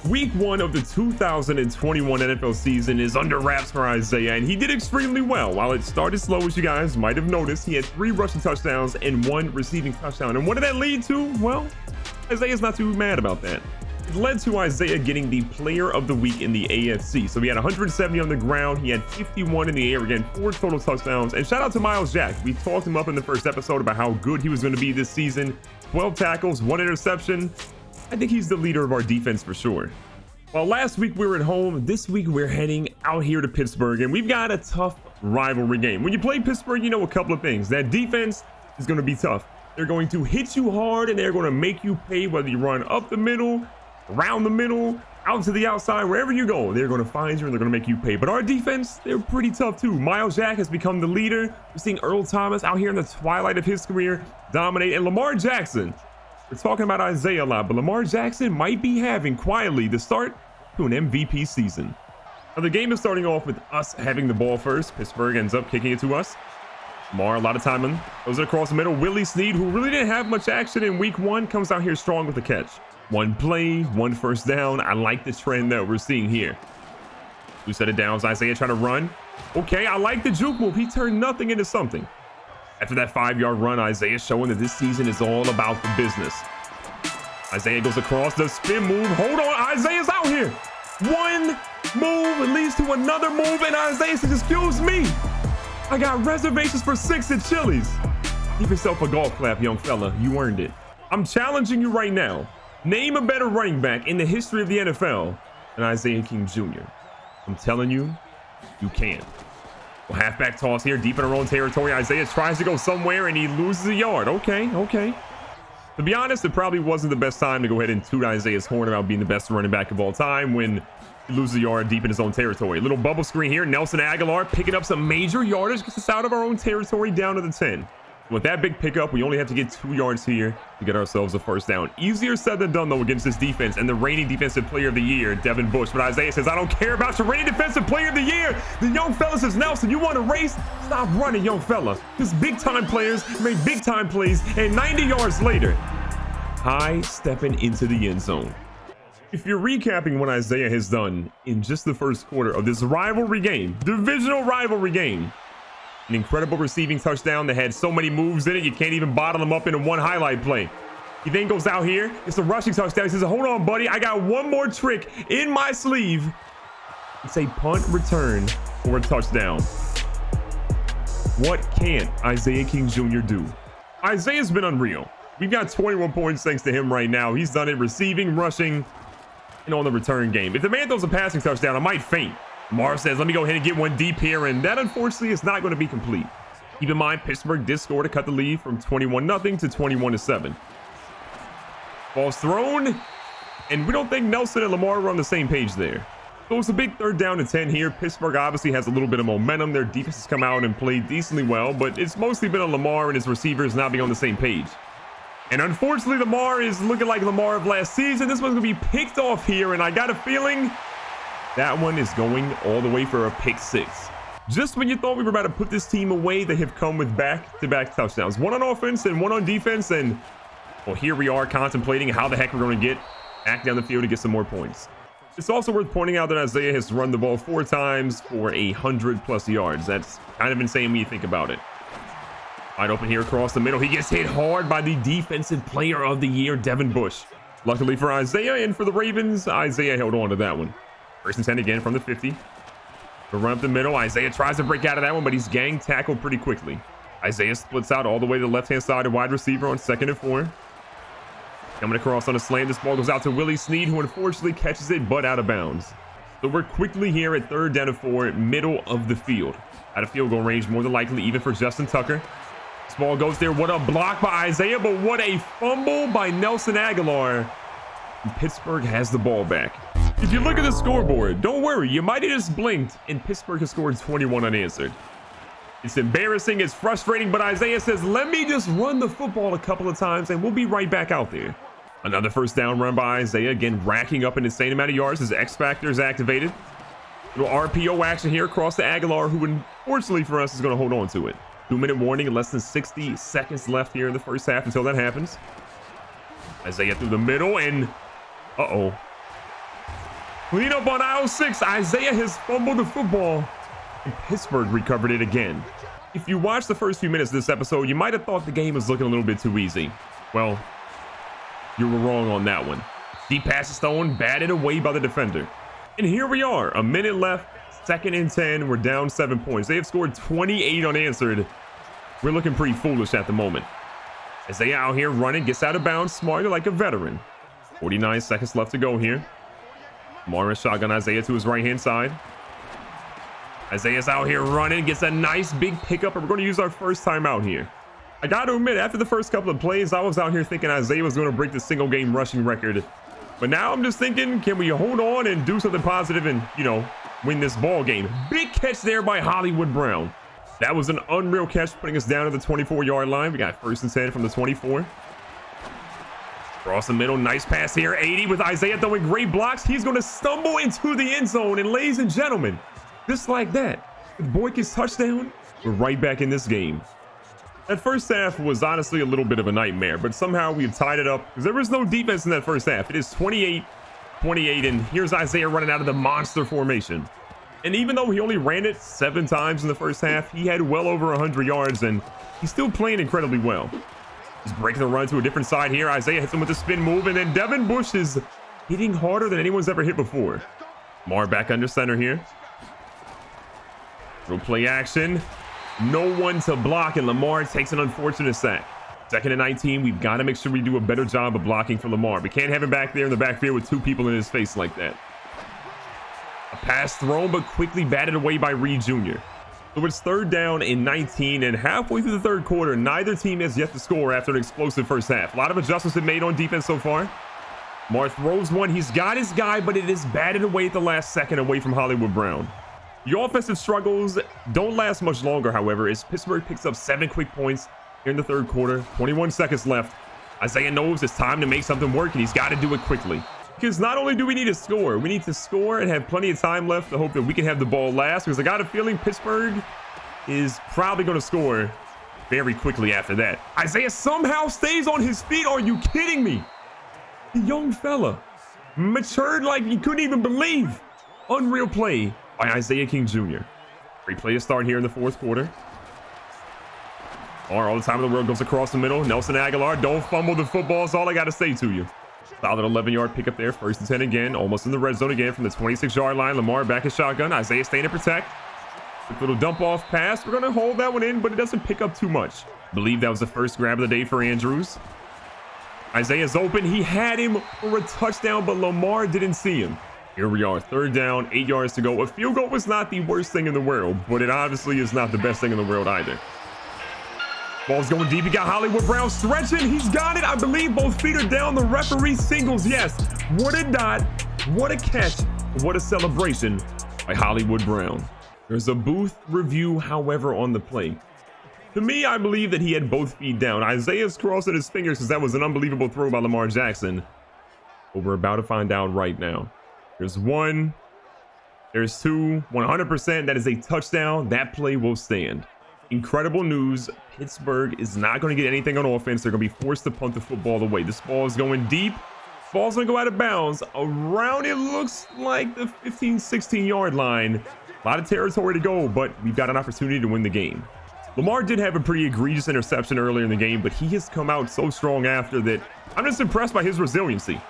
Week 1 of the 2021 NFL season is under wraps for Isaiah, and he did extremely well. While it started slow, as you guys might have noticed, he had 3 rushing touchdowns and 1 receiving touchdown. And what did that lead to? Well, Isaiah's not too mad about that. It led to Isaiah getting the player of the week in the AFC. So he had 170 on the ground. He had 51 in the air, again, 4 total touchdowns. And shout out to Myles Jack. We talked him up in the first episode about how good he was going to be this season. 12 tackles, 1 interception. I think he's the leader of our defense for sure. While last week we were at home, this week we're heading out here to Pittsburgh, and we've got a tough rivalry game. When you play Pittsburgh, you know a couple of things. That defense is going to be tough. They're going to hit you hard, and they're going to make you pay, whether you run up the middle, around the middle, out to the outside, wherever you go, they're going to find you and they're going to make you pay. But our defense, they're pretty tough too. Myles Jack has become the leader. We're seeing Earl Thomas out here in the twilight of his career dominate, and Lamar Jackson. We're talking about Isaiah a lot, but Lamar Jackson might be having quietly the start to an MVP season. Now the game is starting off with us having the ball first. Pittsburgh ends up kicking it to us. Lamar, a lot of time on, goes across the middle. Willie Snead, who really didn't have much action in week 1, comes out here strong with the catch. 1 play, 1 first down. I like the trend that we're seeing here. 2 set of downs. Isaiah trying to run. Okay, I like the juke move. He turned nothing into something. After that 5-yard run, Isaiah showing that this season is all about the business. Isaiah goes across the spin move. Hold on, Isaiah's out here. 1 move leads to another move, and Isaiah says, excuse me, I got reservations for 6 at Chili's. Give yourself a golf clap, young fella. You earned it. I'm challenging you right now. Name a better running back in the history of the NFL than Isaiah King Jr. I'm telling you, you can't. Well, halfback toss here, deep in our own territory. Isaiah tries to go somewhere, and he loses a yard. Okay. To be honest, it probably wasn't the best time to go ahead and toot Isaiah's horn about being the best running back of all time when he loses a yard deep in his own territory. Little bubble screen here. Nelson Aguilar picking up some major yardage, gets us out of our own territory down to the 10. With that big pickup, we only have to get 2 yards here to get ourselves a first down. Easier said than done, though, against this defense and the reigning defensive player of the year, Devin Bush. But Isaiah says, I don't care about your reigning defensive player of the year. The young fella says, Nelson, you want to race? Stop running, young fella. Because big-time players make big-time plays, and 90 yards later, high stepping into the end zone. If you're recapping what Isaiah has done in just the first quarter of this rivalry game, divisional rivalry game, an incredible receiving touchdown that had so many moves in it, you can't even bottle them up into 1 highlight play. He then goes out here. It's a rushing touchdown. He says, hold on, buddy. I got 1 more trick in my sleeve. It's a punt return for a touchdown. What can't Isaiah King Jr. do? Isaiah's been unreal. We've got 21 points thanks to him right now. He's done it receiving, rushing, and on the return game. If the man throws a passing touchdown, I might faint. Lamar says, let me go ahead and get 1 deep here, and that unfortunately is not going to be complete. Keep in mind, Pittsburgh did score to cut the lead from 21-0 to 21-7. Ball's thrown, and we don't think Nelson and Lamar were on the same page there. So it's a big 3rd down and 10 here. Pittsburgh obviously has a little bit of momentum. Their defense has come out and played decently well, but it's mostly been on Lamar and his receivers not being on the same page. And unfortunately, Lamar is looking like Lamar of last season. This one's going to be picked off here, and I got a feeling that one is going all the way for a pick 6. Just when you thought we were about to put this team away, they have come with back-to-back touchdowns. 1 on offense and 1 on defense, and well, here we are contemplating how the heck we're going to get back down the field to get some more points. It's also worth pointing out that Isaiah has run the ball 4 times for 100+ yards. That's kind of insane when you think about it. Wide open here across the middle. He gets hit hard by the defensive player of the year, Devin Bush. Luckily for Isaiah and for the Ravens, Isaiah held on to that one. 1st and 10 again from the 50. To run up the middle. Isaiah tries to break out of that one, but he's gang tackled pretty quickly. Isaiah splits out all the way to the left-hand side of wide receiver on 2nd and 4. Coming across on a slant. This ball goes out to Willie Snead, who unfortunately catches it, but out of bounds. So we're quickly here at 3rd down and 4, middle of the field. Out of field goal range, more than likely, even for Justin Tucker. This ball goes there. What a block by Isaiah, but what a fumble by Nelson Aguilar. And Pittsburgh has the ball back. If you look at the scoreboard, don't worry, you might have just blinked and Pittsburgh has scored 21 unanswered. It's embarrassing, it's frustrating, but Isaiah says, let me just run the football a couple of times and we'll be right back out there. Another 1st down run by Isaiah, again racking up an insane amount of yards. His X Factor is activated. Little RPO action here across to Aguilar, who unfortunately for us is going to hold on to it. 2-minute warning, less than 60 seconds left here in the first half until that happens. Isaiah through the middle, and uh-oh. Clean up on aisle 6. Isaiah has fumbled the football, and Pittsburgh recovered it again. If you watched the first few minutes of this episode, you might have thought the game was looking a little bit too easy. Well, you were wrong on that one. Deep pass is thrown, batted away by the defender. And here we are, a minute left, 2nd and 10. We're down 7 points. They have scored 28 unanswered. We're looking pretty foolish at the moment. Isaiah out here running, gets out of bounds, smarter like a veteran. 49 seconds left to go here. Lamar shotgun Isaiah to his right-hand side. Isaiah's out here running, gets a nice big pickup, and we're going to use our first timeout here. I got to admit, after the first couple of plays, I was out here thinking Isaiah was going to break the single-game rushing record. But now I'm just thinking, can we hold on and do something positive and, you know, win this ball game? Big catch there by Hollywood Brown. That was an unreal catch, putting us down at the 24-yard line. We got 1st and 10 from the 24. Across the middle, nice pass here. 80 with Isaiah throwing great blocks. He's going to stumble into the end zone. And ladies and gentlemen, just like that, with Boykins' touchdown, we're right back in this game. That first half was honestly a little bit of a nightmare, but somehow we've tied it up because there was no defense in that first half. It is 28-28, and here's Isaiah running out of the monster formation. And even though he only ran it 7 times in the first half, he had well over 100 yards, and he's still playing incredibly well. He's breaking the run to a different side here. Isaiah hits him with a spin move, and then Devin Bush is hitting harder than anyone's ever hit before. Lamar back under center here. Throw play action. No one to block, and Lamar takes an unfortunate sack. 2nd and 19. We've got to make sure we do a better job of blocking for Lamar. We can't have him back there in the backfield with 2 people in his face like that. A pass thrown, but quickly batted away by Reed Jr. So it's 3rd down and 19, and halfway through the 3rd quarter, neither team has yet to score after an explosive first half. A lot of adjustments have been made on defense so far. Lamar throws one. He's got his guy, but it is batted away at the last second away from Hollywood Brown. The offensive struggles don't last much longer, however, as Pittsburgh picks up 7 quick points here in the 3rd quarter. 21 seconds left. Isaiah knows it's time to make something work, and he's got to do it quickly. Because not only do we need to score, we need to score and have plenty of time left to hope that we can have the ball last, because I got a feeling Pittsburgh is probably going to score very quickly after that. Isaiah somehow stays on his feet. Are you kidding me? The young fella matured like you couldn't even believe. Unreal play by Isaiah King Jr. Great play to start here in the 4th quarter. All the time in the world goes across the middle. Nelson Aguilar, don't fumble the football. That's all I got to say to you. Solid 11-yard pickup there. 1st and 10 again. Almost in the red zone again from the 26-yard line. Lamar back in shotgun. Isaiah staying to protect. Quick little dump off pass. We're going to hold that one in, but it doesn't pick up too much. I believe that was the first grab of the day for Andrews. Isaiah's open. He had him for a touchdown, but Lamar didn't see him. Here we are, 3rd down, 8 yards to go. A field goal was not the worst thing in the world, but it obviously is not the best thing in the world either. Ball's going deep. He got Hollywood Brown stretching. He's got it. I believe both feet are down. The referee singles. Yes. What a dot. What a catch. What a celebration by Hollywood Brown. There's a booth review, however, on the play. To me, I believe that he had both feet down. Isaiah's crossing his fingers because that was an unbelievable throw by Lamar Jackson. But we're about to find out right now. There's 1. There's 2. 100%. That is a touchdown. That play will stand. Incredible news. Pittsburgh is not going to get anything on offense. They're going to be forced to punt the football away. This ball is going deep. Ball's going to go out of bounds. Around, it looks like the 15, 16-yard line. A lot of territory to go, but we've got an opportunity to win the game. Lamar did have a pretty egregious interception earlier in the game, but he has come out so strong after that. I'm just impressed by his resiliency.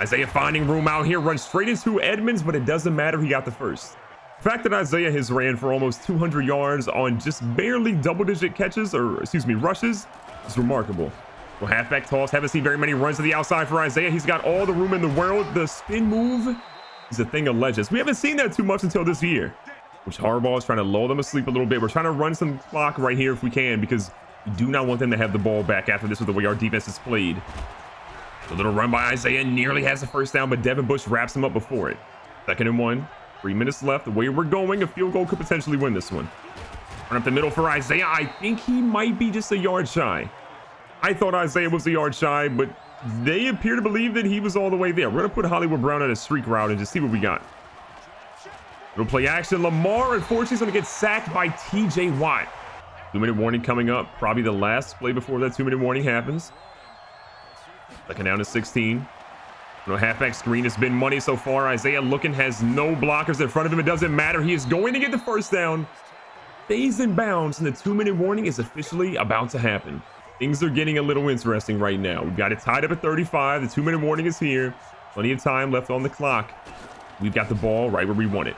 Isaiah finding room out here, runs straight into Edmonds, but it doesn't matter. He got the first. The fact that Isaiah has ran for almost 200 yards on just barely double-digit catches, or excuse me, rushes, is remarkable. Well, halfback toss. Haven't seen very many runs to the outside for Isaiah. He's got all the room in the world. The spin move is a thing of legends. We haven't seen that too much until this year, which Harbaugh is trying to lull them asleep a little bit. We're trying to run some clock right here if we can, because we do not want them to have the ball back after this with the way our defense is played. A little run by Isaiah, nearly has the first down, but Devin Bush wraps him up before it. 2nd and 1. 3 minutes left. The way we're going, a field goal could potentially win this one. Run up the middle for Isaiah. I think he might be just a yard shy. I thought Isaiah was a yard shy, but they appear to believe that he was all the way there. We're going to put Hollywood Brown on a streak route and just see what we got. Little play action. Lamar, unfortunately, is going to get sacked by TJ Watt. 2-minute warning coming up. Probably the last play before that 2-minute warning happens. 2nd down to 16. Halfback screen has been money so far. Isaiah looking, has no blockers in front of him. It doesn't matter. He is going to get the first down. Stays in bounds, and the 2-minute warning is officially about to happen. Things are getting a little interesting right now. We've got it tied up at 35. The 2-minute warning is here. Plenty of time left on the clock. We've got the ball right where we want it.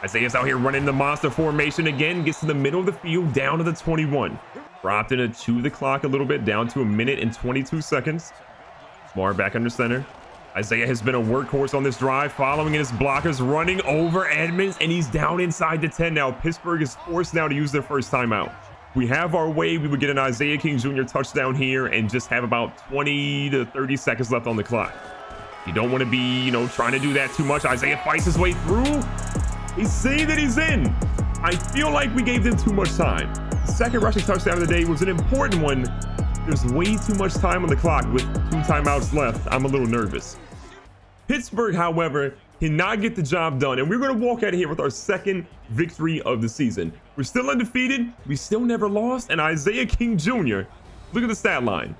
Isaiah's out here running the monster formation again. Gets to the middle of the field, down to the 21. Dropped in to chew the clock a little bit, down to 1 minute and 22 seconds. Lamar back under center. Isaiah has been a workhorse on this drive, following in his blockers, running over Edmonds, and he's down inside the 10 now. Pittsburgh is forced now to use their first timeout. We have our way. We would get an Isaiah King Jr. touchdown here and just have about 20 to 30 seconds left on the clock. You don't want to be, trying to do that too much. Isaiah fights his way through. He's saying that he's in. I feel like we gave them too much time. The second rushing touchdown of the day was an important one. There's way too much time on the clock with 2 timeouts left. I'm a little nervous. Pittsburgh, however, cannot get the job done, and we're going to walk out of here with our second victory of the season. We're still undefeated. We still never lost, and Isaiah King Jr., look at the stat line.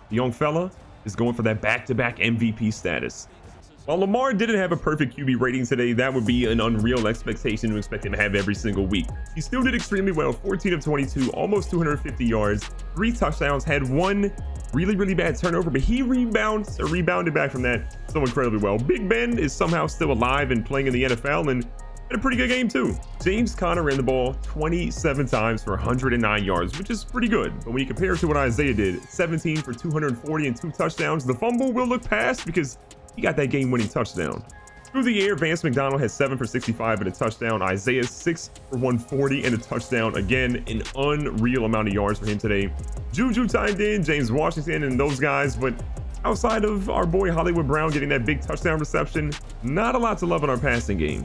The young fella is going for that back-to-back MVP status. While Lamar didn't have a perfect QB rating today, that would be an unreal expectation to expect him to have every single week. He still did extremely well, 14 of 22, almost 250 yards, 3 touchdowns, had 1 really bad turnover, but he rebounded back from that so incredibly well. Big Ben is somehow still alive and playing in the NFL and had a pretty good game too. James Conner ran the ball 27 times for 109 yards, which is pretty good. But when you compare it to what Isaiah did, 17 for 240 and 2 touchdowns, the fumble will look past because he got that game-winning touchdown. Through the air, Vance McDonald has 7 for 65 and a touchdown. Isaiah 6 for 140 and a touchdown. Again, an unreal amount of yards for him today. Juju timed in, James Washington and those guys, but outside of our boy Hollywood Brown getting that big touchdown reception, not a lot to love in our passing game.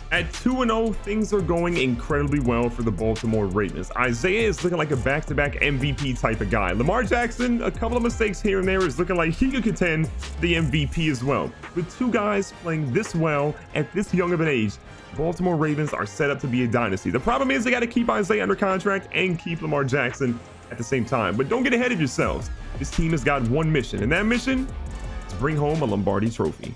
At 2-0, things are going incredibly well for the Baltimore Ravens. Isaiah is looking like a back-to-back MVP type of guy. Lamar Jackson, a couple of mistakes here and there, is looking like he could contend the MVP as well. With 2 guys playing this well at this young of an age, Baltimore Ravens are set up to be a dynasty. The problem is they got to keep Isaiah under contract and keep Lamar Jackson at the same time. But don't get ahead of yourselves. This team has got one mission, and that mission is to bring home a Lombardi trophy.